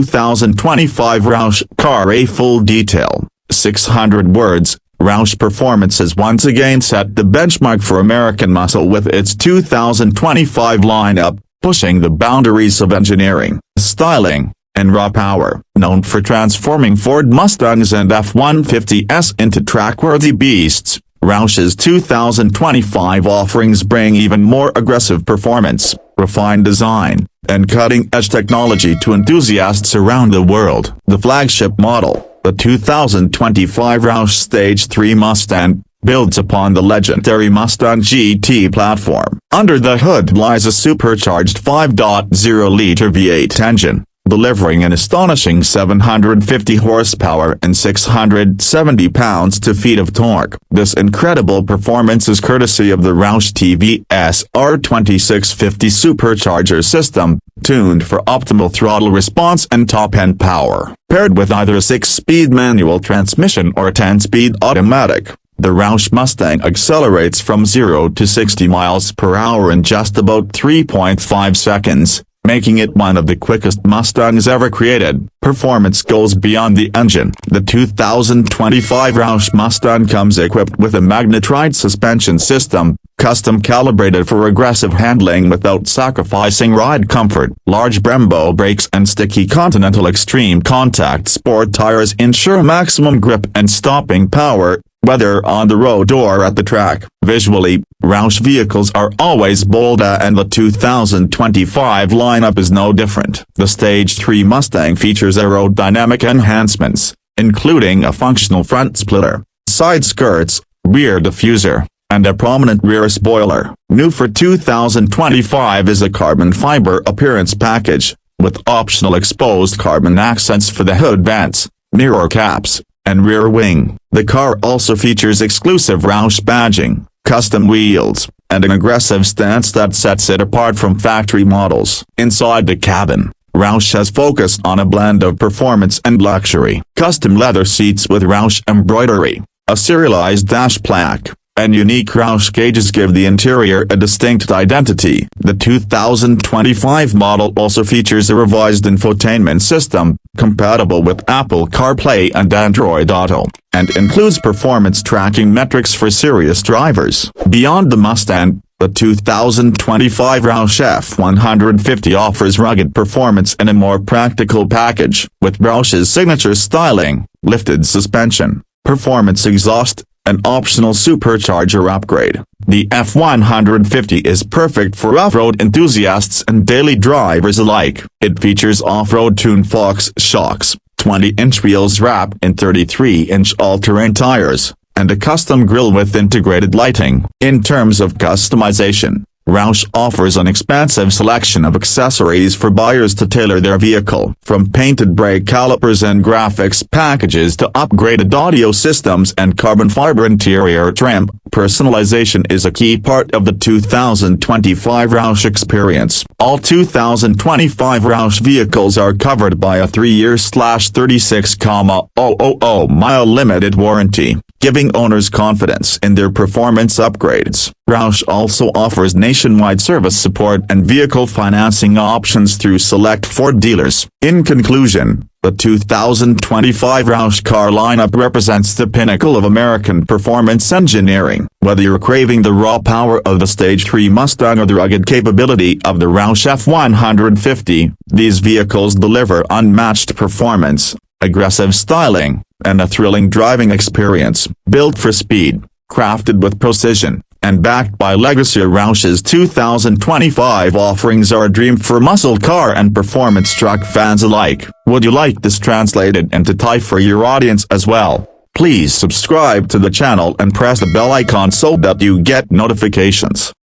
2025 Roush car. A full detail, 600 words. Roush Performance has once again set the benchmark for American muscle with its 2025 lineup, pushing the boundaries of engineering, styling, and raw power. Known for transforming Ford Mustangs and F-150s into track-worthy beasts, Roush's 2025 offerings bring even more aggressive performance, refined design, and cutting-edge technology to enthusiasts around the world. The flagship model, the 2025 Roush Stage 3 Mustang, builds upon the legendary Mustang GT platform. Under the hood lies a supercharged 5.0-liter V8 engine, delivering an astonishing 750 horsepower and 670 pounds-feet of torque. This incredible performance is courtesy of the Roush TVS R2650 supercharger system, tuned for optimal throttle response and top-end power. Paired with either a 6-speed manual transmission or a 10-speed automatic, the Roush Mustang accelerates from 0 to 60 miles per hour in just about 3.5 seconds. Making it one of the quickest Mustangs ever created. Performance goes beyond the engine. The 2025 Roush Mustang comes equipped with a magnetride suspension system, custom calibrated for aggressive handling without sacrificing ride comfort. Large Brembo brakes and sticky Continental Extreme Contact Sport tires ensure maximum grip and stopping power, whether on the road or at the track. Visually, Roush vehicles are always bold, and the 2025 lineup is no different. The Stage 3 Mustang features aerodynamic enhancements, including a functional front splitter, side skirts, rear diffuser, and a prominent rear spoiler. New for 2025 is a carbon fiber appearance package, with optional exposed carbon accents for the hood vents, mirror caps, and rear wing. The car also features exclusive Roush badging, custom wheels, and an aggressive stance that sets it apart from factory models. Inside the cabin, Roush has focused on a blend of performance and luxury. Custom leather seats with Roush embroidery, a serialized dash plaque, and unique Roush gauges give the interior a distinct identity. The 2025 model also features a revised infotainment system, compatible with Apple CarPlay and Android Auto, and includes performance tracking metrics for serious drivers. Beyond the Mustang, the 2025 Roush F-150 offers rugged performance in a more practical package, with Roush's signature styling, lifted suspension, performance exhaust, an optional supercharger upgrade. The F-150 is perfect for off-road enthusiasts and daily drivers alike. It features off-road tuned Fox shocks, 20-inch wheels wrapped in 33-inch all-terrain tires, and a custom grille with integrated lighting. In terms of customization, Roush offers an expansive selection of accessories for buyers to tailor their vehicle. From painted brake calipers and graphics packages to upgraded audio systems and carbon fiber interior trim, personalization is a key part of the 2025 Roush experience. All 2025 Roush vehicles are covered by a 3-year/36,000-mile limited warranty, giving owners confidence in their performance upgrades. Roush also offers nationwide service support and vehicle financing options through select Ford dealers. In conclusion, the 2025 Roush car lineup represents the pinnacle of American performance engineering. Whether you're craving the raw power of the Stage 3 Mustang or the rugged capability of the Roush F-150, these vehicles deliver unmatched performance, aggressive styling, and a thrilling driving experience. Built for speed, crafted with precision, and backed by legacy, Roush's 2025 offerings are a dream for muscle car and performance truck fans alike. Would you like this translated into Thai for your audience as well? Please subscribe to the channel and press the bell icon so that you get notifications.